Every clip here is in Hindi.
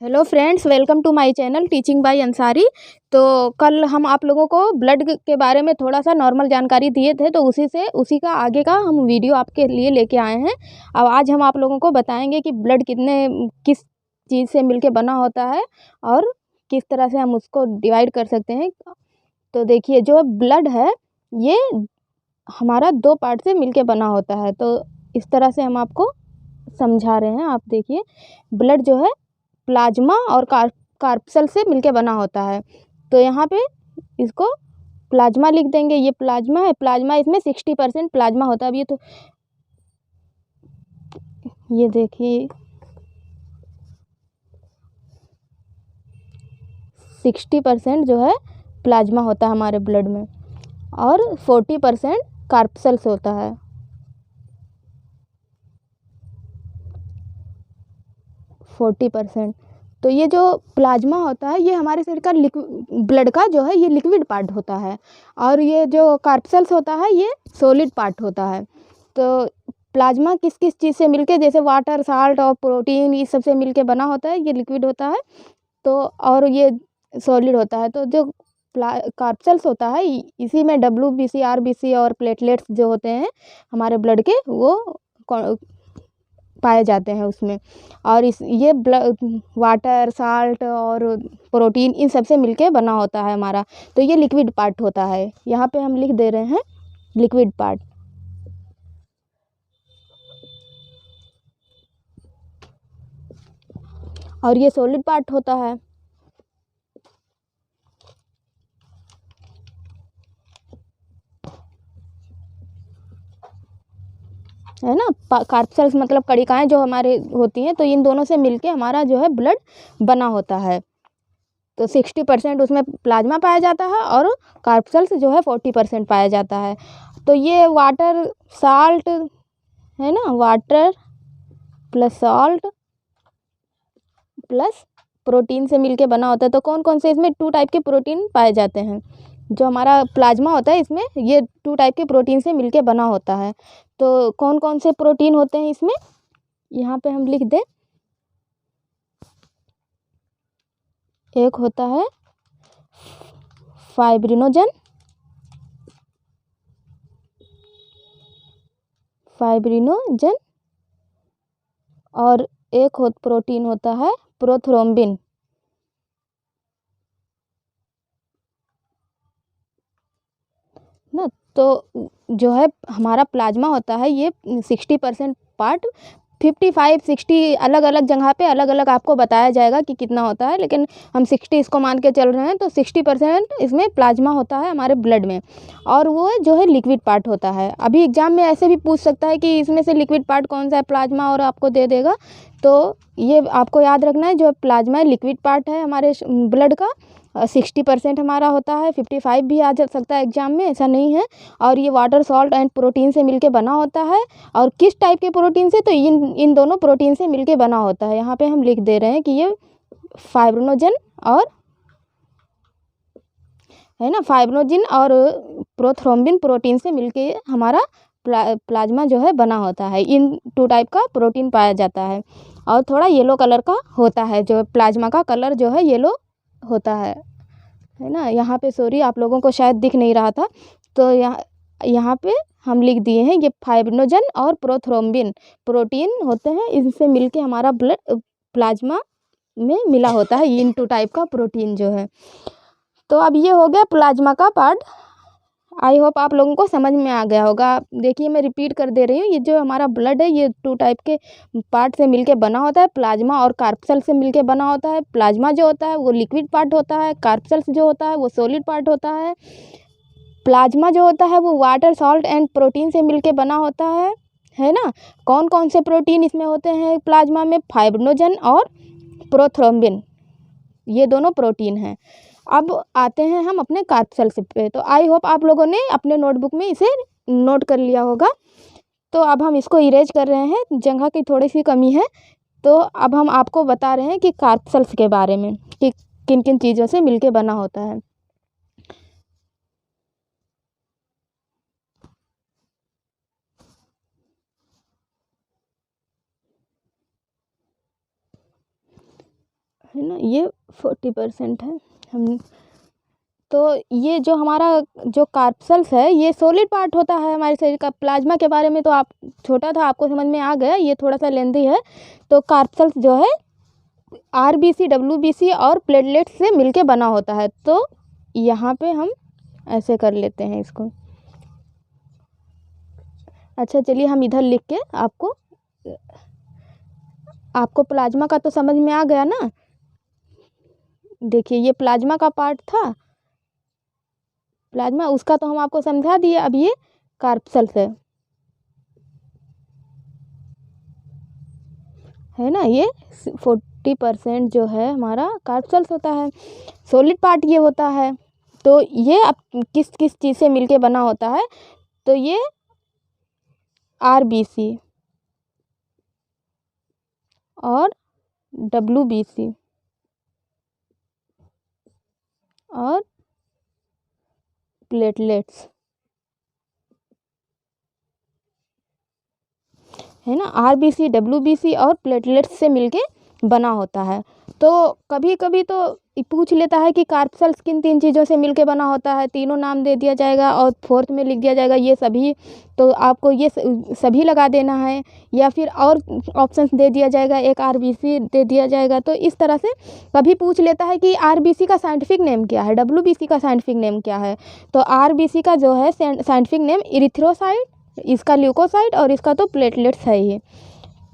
Hello friends, welcome to my channel teaching by Ansari. तो कल हम आप लोगों को ब्लड के बारे में थोड़ा सा नॉर्मल जानकारी दिए थे, तो उसी का आगे का हम वीडियो आपके लिए लेके आए हैं। अब आज हम आप लोगों को बताएंगे कि ब्लड किस चीज़ से मिलके बना होता है और किस तरह से हम उसको डिवाइड कर सकते हैं। तो देखिए, जो ब्लड है ये हमारा 2 पार्ट से मिलके बना होता है। तो इस तरह से हम आपको समझा रहे हैं। आप देखिए, ब्लड जो है प्लाज्मा और कार्पसल से मिलके बना होता है। तो यहाँ पे इसको प्लाज्मा लिख देंगे। ये प्लाज्मा है। प्लाज्मा इसमें 60% प्लाज्मा होता है। अब ये देखिए 60% जो है प्लाज्मा होता है हमारे ब्लड में और 40% कार्पसल्स होता है। 40%। तो ये जो प्लाज्मा होता है ये हमारे शरीर का ब्लड का जो है ये लिक्विड पार्ट होता है और ये जो कार्पसल्स होता है ये सॉलिड पार्ट होता है। तो प्लाज्मा किस किस चीज़ से मिलके, जैसे वाटर, साल्ट और प्रोटीन, इस सब से मिलके बना होता है। ये लिक्विड होता है तो और ये सॉलिड होता है। तो जो कार्पसल्स होता है इसी में WBC, RBC और प्लेटलेट्स जो होते हैं हमारे ब्लड के, वो पाए जाते हैं उसमें। और ये वाटर, साल्ट और प्रोटीन इन सब से मिलके बना होता है हमारा। तो ये लिक्विड पार्ट होता है। यहाँ पे हम लिख दे रहे हैं लिक्विड पार्ट। और ये सॉलिड पार्ट होता है ना। कार्पसल्स मतलब कणिकाएं जो हमारे होती हैं, तो इन दोनों से मिलके हमारा जो है ब्लड बना होता है। तो 60% उसमें प्लाज्मा पाया जाता है और कार्पसल्स जो है 40% पाया जाता है। तो ये वाटर, साल्ट है ना, water plus salt plus protein से मिलके बना होता है। तो कौन कौन से इसमें 2 टाइप के प्रोटीन पाए जाते हैं। जो हमारा प्लाज्मा होता है इसमें ये 2 टाइप के प्रोटीन से मिलके बना होता है। तो कौन कौन से प्रोटीन होते हैं इसमें, यहाँ पे हम लिख दें। एक होता है फाइब्रिनोजन, और एक प्रोटीन होता है प्रोथ्रोम्बिन ना। तो जो है हमारा प्लाज्मा होता है ये 60% पार्ट, 55-60 अलग अलग जगह पे अलग अलग आपको बताया जाएगा कि कितना होता है, लेकिन हम 60 इसको मान के चल रहे हैं। तो 60% इसमें प्लाज्मा होता है हमारे ब्लड में और वो जो है लिक्विड पार्ट होता है। अभी एग्जाम में ऐसे भी पूछ सकता है कि इसमें से लिक्विड पार्ट कौन सा है, प्लाज्मा, और आपको दे देगा। तो ये आपको याद रखना है, जो प्लाज्मा है लिक्विड पार्ट है हमारे ब्लड का। 60% हमारा होता है, 55 भी आ जा सकता है एग्जाम में, ऐसा नहीं है। और ये वाटर, सॉल्ट एंड प्रोटीन से मिलके बना होता है। और किस टाइप के प्रोटीन से, तो इन दोनों प्रोटीन से मिलके बना होता है। यहाँ पे हम लिख दे रहे हैं कि ये फाइब्रिनोजन और है ना, फाइब्रिनोजन और प्रोथ्रोम्बिन प्रोटीन से मिलके हमारा प्लाज्मा जो है बना होता है। इन 2 टाइप का प्रोटीन पाया जाता है और थोड़ा येलो कलर का होता है। जो प्लाज्मा का कलर जो है येलो होता है ना। यहाँ पे सॉरी, आप लोगों को शायद दिख नहीं रहा था। तो यहाँ पे हम लिख दिए हैं ये फाइब्रिनोजन और प्रोथ्रोम्बिन प्रोटीन होते हैं। इनसे मिलके हमारा ब्लड प्लाज्मा में मिला होता है, इन 2 टाइप का प्रोटीन जो है। तो अब ये हो गया प्लाज्मा का पार्ट। आई होप आप लोगों को समझ में आ गया होगा। देखिए, मैं रिपीट कर दे रही हूँ। ये जो हमारा ब्लड है ये 2 टाइप के पार्ट से मिलके बना होता है। प्लाज्मा और कार्पसल से मिलके बना होता है। प्लाज्मा जो होता है वो लिक्विड पार्ट होता है, कार्पसल्स जो होता है वो सॉलिड पार्ट होता है। प्लाज्मा जो होता है वो वाटर, सॉल्ट एंड प्रोटीन से मिलके बना होता है ना। कौन कौन से प्रोटीन इसमें होते हैं प्लाज्मा में, फाइब्रिनोजन और प्रोथ्रोम्बिन, ये दोनों प्रोटीन हैं। अब आते हैं हम अपने कार्पसल्स पे। तो आई होप आप लोगों ने अपने नोटबुक में इसे नोट कर लिया होगा। तो अब हम इसको इरेज कर रहे हैं, जगह की थोड़ी सी कमी है। तो अब हम आपको बता रहे हैं कि कार्पसल्स के बारे में कि किन किन चीज़ों से मिलके बना होता है। है ना, ये 40% है। हम तो ये जो हमारा जो कार्पसेल्स है ये सॉलिड पार्ट होता है हमारे शरीर का। प्लाज्मा के बारे में तो आप छोटा था, आपको समझ में आ गया, ये थोड़ा सा लेंथी है। तो कार्पसेल्स जो है आरबीसी, डब्ल्यूबीसी और प्लेटलेट्स से मिलके बना होता है। तो यहाँ पे हम ऐसे कर लेते हैं इसको। अच्छा चलिए हम इधर लिख के आपको प्लाज्मा का तो समझ में आ गया ना। देखिए ये प्लाज्मा का पार्ट था, प्लाज्मा उसका तो हम आपको समझा दिए। अब ये कार्पसेल्स है ना, ये 40% जो है हमारा कार्पसेल्स होता है। सॉलिड पार्ट ये होता है। तो ये अब किस किस चीज़ से मिलके बना होता है, तो ये आरबीसी और डब्ल्यूबीसी और प्लेटलेट्स, है ना, आरबीसी, डब्ल्यूबीसी और प्लेटलेट्स से मिलके बना होता है। तो कभी कभी तो पूछ लेता है कि कार्पसेल्स किन तीन चीज़ों से मिलके बना होता है, तीनों नाम दे दिया जाएगा और फोर्थ में लिख दिया जाएगा ये सभी। तो आपको ये सभी लगा देना है, या फिर और ऑप्शंस दे दिया जाएगा, एक आरबीसी दे दिया जाएगा। तो इस तरह से कभी पूछ लेता है कि आरबीसी का साइंटिफिक नेम क्या है, डब्ल्यूबीसी का साइंटिफिक नेम क्या है। तो आरबीसी का जो है साइंटिफिक नेम इरिथ्रोसाइट, इसका ल्यूकोसाइट और इसका तो प्लेटलेट्स है ही।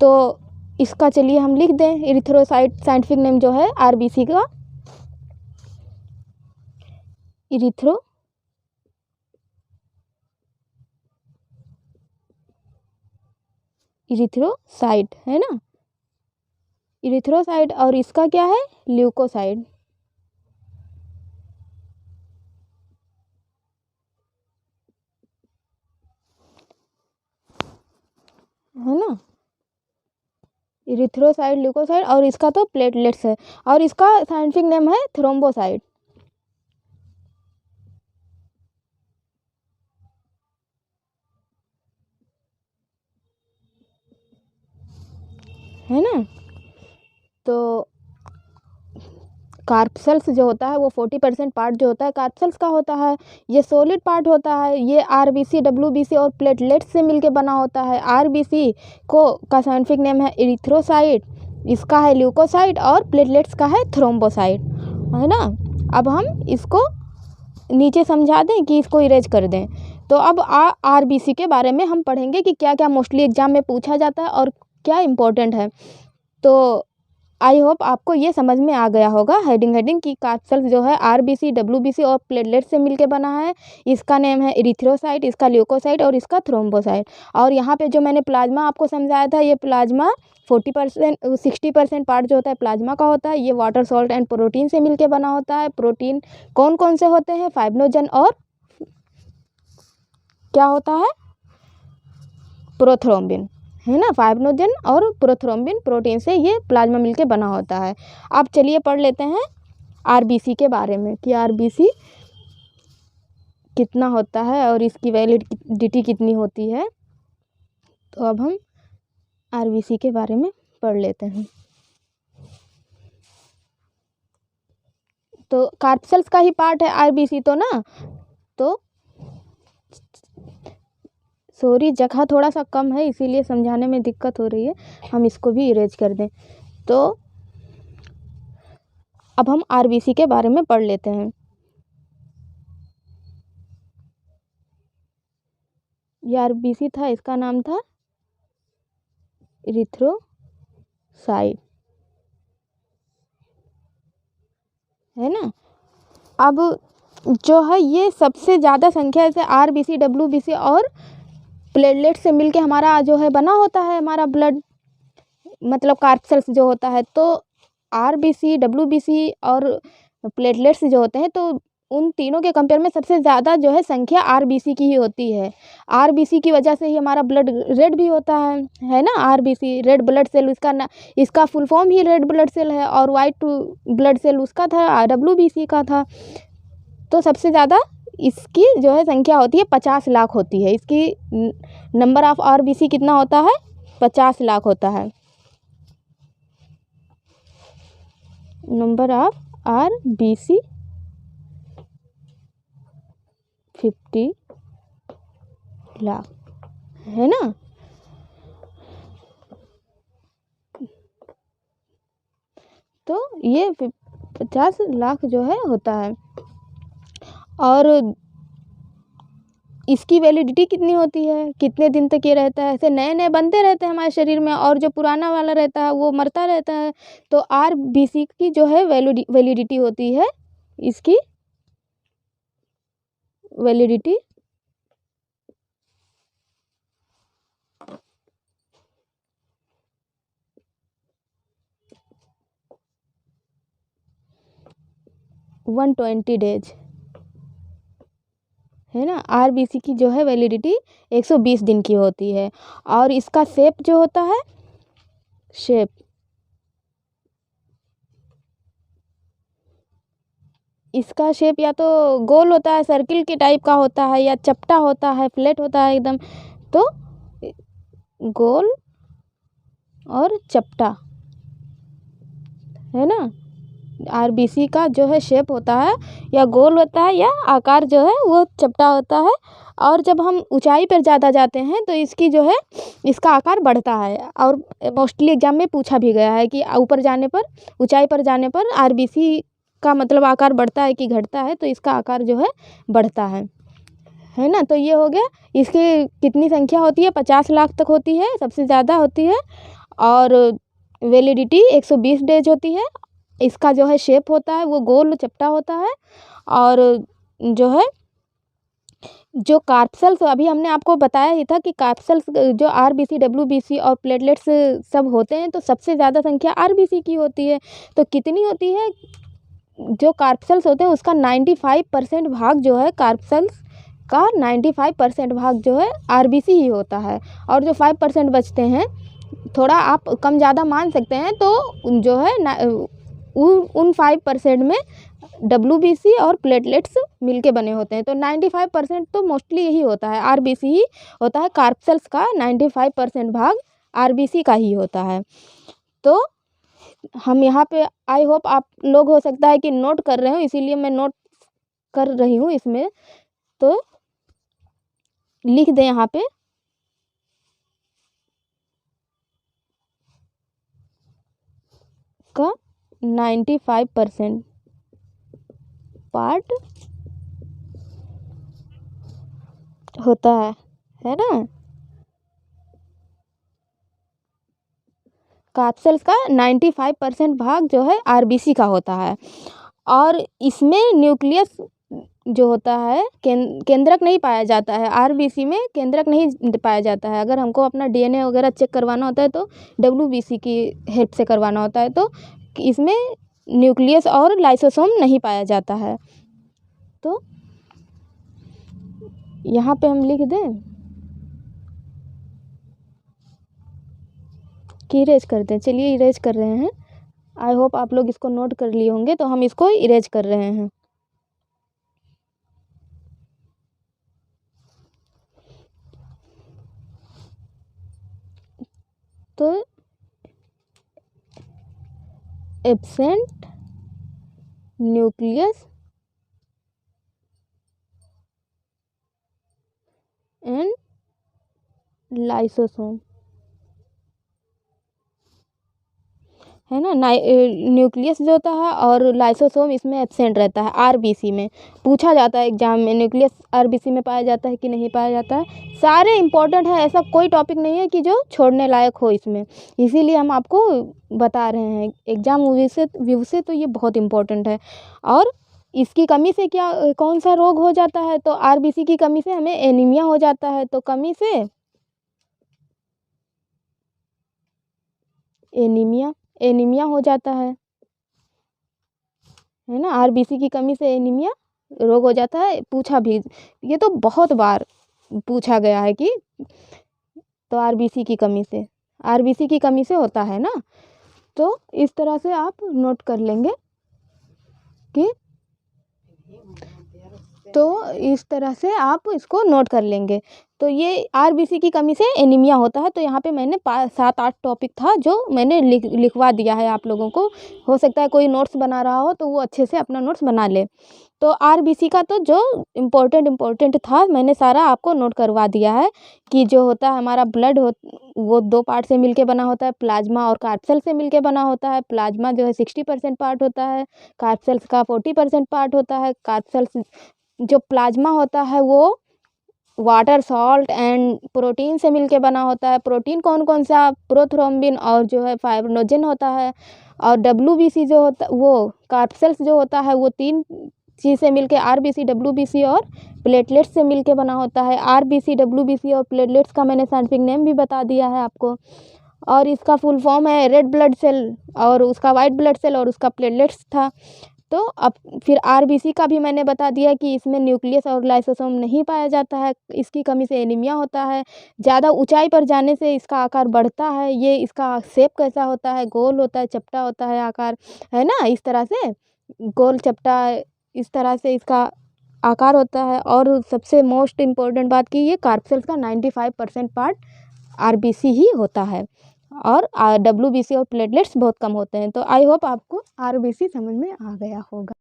तो इसका चलिए हम लिख दें, इरिथ्रोसाइट साइंटिफिक नेम जो है आरबीसी का इरिथ्रोसाइट है ना, इरिथ्रोसाइट, और इसका क्या है, ल्यूकोसाइट, है ना, इरिथ्रोसाइट, ल्यूकोसाइट, और इसका तो प्लेटलेट्स है, और इसका साइंटिफिक नेम है थ्रोम्बोसाइट, है ना। तो कार्पसेल्स जो होता है वो 40% पार्ट जो होता है कार्पसेल्स का होता है। ये सॉलिड पार्ट होता है। ये आरबीसी, डब्ल्यूबीसी और प्लेटलेट्स से मिलके बना होता है। आरबीसी को का साइंटिफिक नेम है इरिथ्रोसाइट, इसका है ल्यूकोसाइट और प्लेटलेट्स का है थ्रोम्बोसाइट, है ना। अब हम इसको नीचे समझा दें कि इसको इरेज कर दें। तो अब आरबीसी के बारे में हम पढ़ेंगे कि क्या क्या मोस्टली एग्जाम में पूछा जाता है और क्या इम्पोर्टेंट है। तो आई होप आपको ये समझ में आ गया होगा हेडिंग की कार्पसेल्स जो है आरबीसी, डब्ल्यूबीसी और प्लेटलेट से मिलके बना है। इसका नेम है इरिथ्रोसाइट, इसका ल्यूकोसाइट और इसका थ्रोम्बोसाइट। और यहाँ पे जो मैंने प्लाज्मा आपको समझाया था, ये प्लाज्मा 60% पार्ट जो होता है प्लाज्मा का होता है। ये वाटर, सॉल्ट एंड प्रोटीन से मिलके बना होता है। प्रोटीन कौन कौन से होते हैं, फाइब्रिनोजन और क्या होता है, प्रोथ्रोम्बिन, है ना। फाइब्रिनोजन और प्रोथ्रोम्बिन प्रोटीन से ये प्लाज्मा मिलके बना होता है। अब चलिए पढ़ लेते हैं आरबीसी के बारे में कि आरबीसी कितना होता है और इसकी वैलिडिटी कितनी होती है। तो अब हम आरबीसी के बारे में पढ़ लेते हैं। तो कार्पसेल्स का ही पार्ट है आरबीसी तो ना। तो सॉरी, जगह थोड़ा सा कम है इसीलिए समझाने में दिक्कत हो रही है, हम इसको भी इरेज कर दें। तो अब हम आरबीसी के बारे में पढ़ लेते हैं। ये आरबीसी था, इसका नाम था इरिथ्रोसाइट, है ना। अब जो है ये सबसे ज़्यादा संख्या से आरबीसी, डब्ल्यूबीसी और प्लेटलेट से मिलके हमारा जो है बना होता है हमारा ब्लड, मतलब कार्पसेल्स जो होता है। तो आरबीसी, डब्ल्यूबीसी और प्लेटलेट्स जो होते हैं, तो उन तीनों के कंपेयर में सबसे ज़्यादा जो है संख्या आरबीसी की ही होती है। आरबीसी की वजह से ही हमारा ब्लड रेड भी होता है ना। आरबीसी रेड ब्लड सेल, इसका फुल फॉर्म ही रेड ब्लड सेल है, और वाइट ब्लड सेल उसका था, डब्ल्यूबीसी का था। तो सबसे ज़्यादा इसकी जो है संख्या होती है 50 लाख होती है। इसकी नंबर ऑफ आरबीसी कितना होता है, 50 लाख होता है। नंबर ऑफ RBC 50 लाख, है ना। तो ये 50 लाख जो है होता है। और इसकी वैलिडिटी कितनी होती है, कितने दिन तक ये रहता है। ऐसे नए नए बनते रहते हैं हमारे शरीर में, और जो पुराना वाला रहता है वो मरता रहता है। तो RBC की जो है वैलिडिटी होती है, इसकी वैलिडिटी 120 डेज, है ना। RBC की जो है वैलिडिटी 120 दिन की होती है। और इसका शेप जो होता है, शेप इसका शेप या तो गोल होता है, सर्किल के टाइप का होता है, या चपटा होता है, फ्लैट होता है एकदम। तो गोल और चपटा, है ना। RBC का जो है शेप होता है या गोल होता है, या आकार जो है वो चपटा होता है। और जब हम ऊंचाई पर ज़्यादा जाते हैं तो इसकी जो है इसका आकार बढ़ता है। और मोस्टली एग्जाम में पूछा भी गया है कि ऊपर जाने पर, ऊंचाई पर जाने पर RBC का मतलब आकार बढ़ता है कि घटता है। तो इसका आकार जो है बढ़ता है ना। तो ये हो गया। इसकी कितनी संख्या होती है, 50 लाख तक होती है, सबसे ज़्यादा होती है। और वैलिडिटी 120 डेज होती है। इसका जो है शेप होता है वो गोल चपटा होता है। और जो है जो कार्पसेल्स, अभी हमने आपको बताया ही था कि कार्पसेल्स जो RBC WBC और प्लेटलेट्स सब होते हैं, तो सबसे ज़्यादा संख्या RBC की होती है। तो कितनी होती है, जो कार्पसेल्स होते हैं उसका 95% भाग जो है, कार्पसेल्स का 95% भाग जो है RBC ही होता है। और जो 5% बचते हैं, थोड़ा आप कम ज़्यादा मान सकते हैं, तो जो है उन 5% में WBC और प्लेटलेट्स मिलके बने होते हैं। तो 95% तो मोस्टली यही होता है, RBC ही होता है। कार्पसेल्स का 95% भाग RBC का ही होता है। तो हम यहाँ पे, आई होप आप लोग हो सकता है कि नोट कर रहे हो, इसीलिए मैं नोट कर रही हूँ इसमें। तो लिख दें यहाँ पे का 95% पार्ट होता है ना। कार्पसेल्स का 95% भाग जो है RBC का होता है। और इसमें न्यूक्लियस जो होता है, केंद्रक नहीं पाया जाता है। RBC में केंद्रक नहीं पाया जाता है। अगर हमको अपना DNA वगैरह चेक करवाना होता है तो WBC की हेल्प से करवाना होता है। तो इसमें न्यूक्लियस और लाइसोसोम नहीं पाया जाता है। तो यहाँ पे हम लिख दें कि इरेज कर दें। चलिए इरेज कर रहे हैं। आई होप आप लोग इसको नोट कर लिए होंगे। तो हम इसको इरेज कर रहे हैं। तो एब्सेंट न्यूक्लियस एंड लाइसोसोम, है ना। न्यूक्लियस जो होता है और लाइसोसोम इसमें एब्सेंट रहता है। RBC में पूछा जाता है एग्जाम में, न्यूक्लियस RBC में पाया जाता है कि नहीं पाया जाता है। सारे इंपॉर्टेंट है, ऐसा कोई टॉपिक नहीं है कि जो छोड़ने लायक हो इसमें। इसीलिए हम आपको बता रहे हैं एग्जाम व्यू से तो ये बहुत इंपॉर्टेंट है। और इसकी कमी से क्या, कौन सा रोग हो जाता है, तो RBC की कमी से हमें एनीमिया हो जाता है। तो कमी से एनीमिया हो जाता है ना। RBC की कमी से एनीमिया रोग हो जाता है। पूछा भी, ये तो बहुत बार पूछा गया है कि तो RBC की कमी से होता है ना। तो इस तरह से आप नोट कर लेंगे कि, तो इस तरह से आप इसको नोट कर लेंगे। तो ये आरबीसी की कमी से एनीमिया होता है। तो यहाँ पे मैंने 7-8 टॉपिक था जो मैंने लिखवा दिया है आप लोगों को। हो सकता है कोई नोट्स बना रहा हो तो वो अच्छे से अपना नोट्स बना ले। तो आरबीसी का तो जो इम्पोर्टेंट था मैंने सारा आपको नोट करवा दिया है कि जो होता है हमारा ब्लड वो 2 पार्ट से मिलके बना होता है, प्लाज्मा और कार्ड सेल से मिलके बना होता है। प्लाज्मा जो है 60% पार्ट होता है, कार्ड सेल्स का 40% पार्ट होता है। कार्ड सेल्स जो प्लाज्मा होता है वो वाटर, सॉल्ट एंड प्रोटीन से मिलके बना होता है। प्रोटीन कौन-कौन सा? प्रोथ्रोम्बिन और जो है फाइब्रिनोजेन होता है। और डब्ल्यूबीसी जो होता वो कार्ड सेल्स जो होता है वो 3 चीज़ से मिलके आरबीसी, डब्ल्यूबीसी और प्लेटलेट्स से मिलके बना होता है। आरबीसी, डब्ल्यूबीसी और प्लेटलेट्स का मैंने साइंटिफिक नेम भी बता दिया है आपको। और इसका फुल फॉर्म है रेड ब्लड सेल, और उसका वाइट ब्लड सेल, और उसका प्लेटलेट्स था। तो अब फिर आरबीसी का भी मैंने बता दिया कि इसमें न्यूक्लियस और लाइसोसोम नहीं पाया जाता है, इसकी कमी से एनीमिया होता है। ज़्यादा ऊंचाई पर जाने से इसका आकार बढ़ता है। ये इसका शेप कैसा होता है? गोल होता है, चपटा होता है आकार, है ना? इस तरह से गोल चपटा, इस तरह से इसका आकार होता है। और सबसे मोस्ट इम्पोर्टेंट बात कि ये कार्ड सेल्स का 95% पार्ट आरबीसी ही होता है, और डब्ल्यूबीसी और प्लेटलेट्स बहुत कम होते हैं। तो आई होप आपको आरबीसी समझ में आ गया होगा।